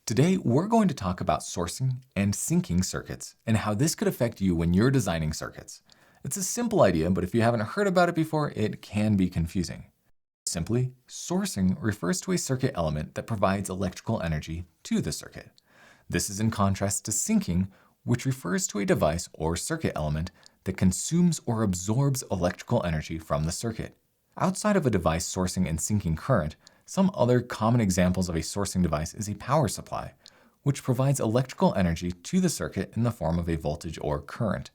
Today, we're going to talk about sourcing and syncing circuits and how this could affect you when you're designing circuits. It's a simple idea, but if you haven't heard about it before, it can be confusing. Simply, sourcing refers to a circuit element that provides electrical energy to the circuit. This is in contrast to syncing, which refers to a device or circuit element that consumes or absorbs electrical energy from the circuit. Outside of a device sourcing and syncing current, some other common examples of a sourcing device is a power supply, which provides electrical energy to the circuit in the form of a voltage or current.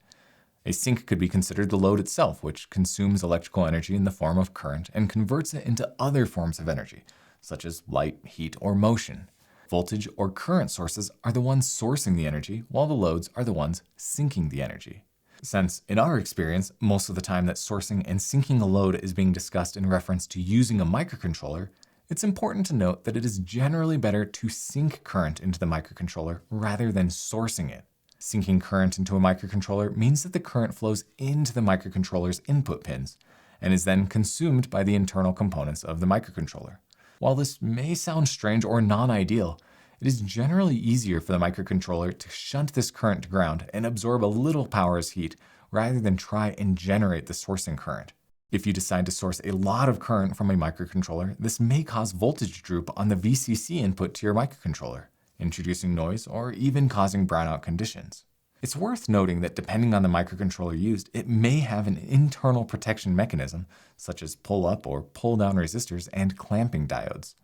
A sink could be considered the load itself, which consumes electrical energy in the form of current and converts it into other forms of energy, such as light, heat, or motion. Voltage or current sources are the ones sourcing the energy, while the loads are the ones sinking the energy. Since, in our experience, most of the time that sourcing and syncing a load is being discussed in reference to using a microcontroller, it's important to note that it is generally better to sink current into the microcontroller rather than sourcing it. Sinking current into a microcontroller means that the current flows into the microcontroller's input pins and is then consumed by the internal components of the microcontroller. While this may sound strange or non-ideal, it is generally easier for the microcontroller to shunt this current to ground and absorb a little power as heat rather than try and generate the sourcing current. If you decide to source a lot of current from a microcontroller, this may cause voltage droop on the VCC input to your microcontroller, introducing noise or even causing brownout conditions. It's worth noting that depending on the microcontroller used, it may have an internal protection mechanism, such as pull-up or pull-down resistors and clamping diodes.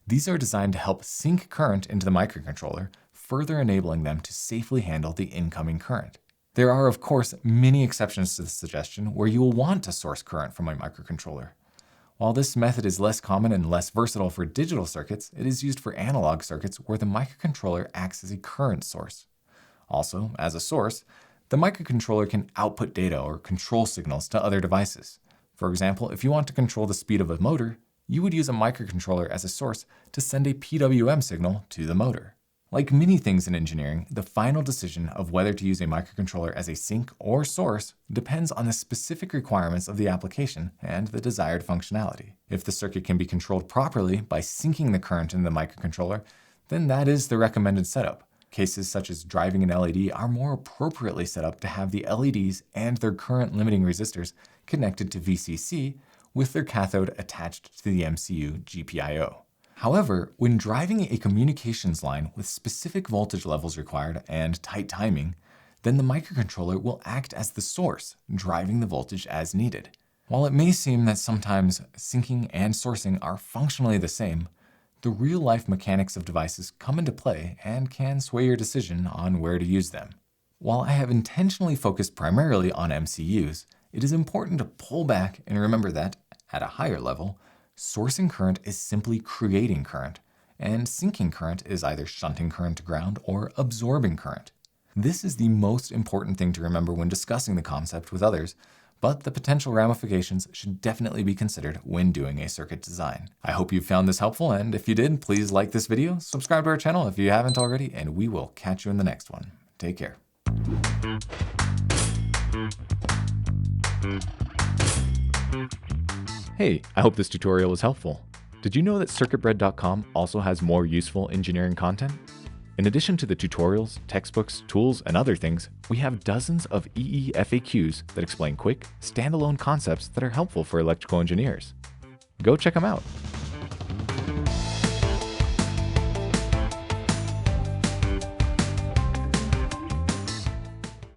These are designed to help sink current into the microcontroller, further enabling them to safely handle the incoming current. There are, of course, many exceptions to this suggestion where you will want to source current from a microcontroller. While this method is less common and less versatile for digital circuits, it is used for analog circuits where the microcontroller acts as a current source. Also, as a source, the microcontroller can output data or control signals to other devices. For example, if you want to control the speed of a motor, you would use a microcontroller as a source to send a PWM signal to the motor. Like many things in engineering, the final decision of whether to use a microcontroller as a sink or source depends on the specific requirements of the application and the desired functionality. If the circuit can be controlled properly by sinking the current in the microcontroller, then that is the recommended setup. Cases such as driving an LED are more appropriately set up to have the LEDs and their current limiting resistors connected to VCC with their cathode attached to the MCU GPIO. However, when driving a communications line with specific voltage levels required and tight timing, then the microcontroller will act as the source, driving the voltage as needed. While it may seem that sometimes syncing and sourcing are functionally the same, the real-life mechanics of devices come into play and can sway your decision on where to use them. While I have intentionally focused primarily on MCUs, it is important to pull back and remember that, at a higher level, sourcing current is simply creating current, and syncing current is either shunting current to ground or absorbing current. This is the most important thing to remember when discussing the concept with others, but the potential ramifications should definitely be considered when doing a circuit design. I hope you found this helpful, and if you did, please like this video, subscribe to our channel if you haven't already, and we will catch you in the next one. Take care. Hey, I hope this tutorial was helpful. Did you know that CircuitBread.com also has more useful engineering content? In addition to the tutorials, textbooks, tools, and other things, we have dozens of EE FAQs that explain quick, standalone concepts that are helpful for electrical engineers. Go check them out.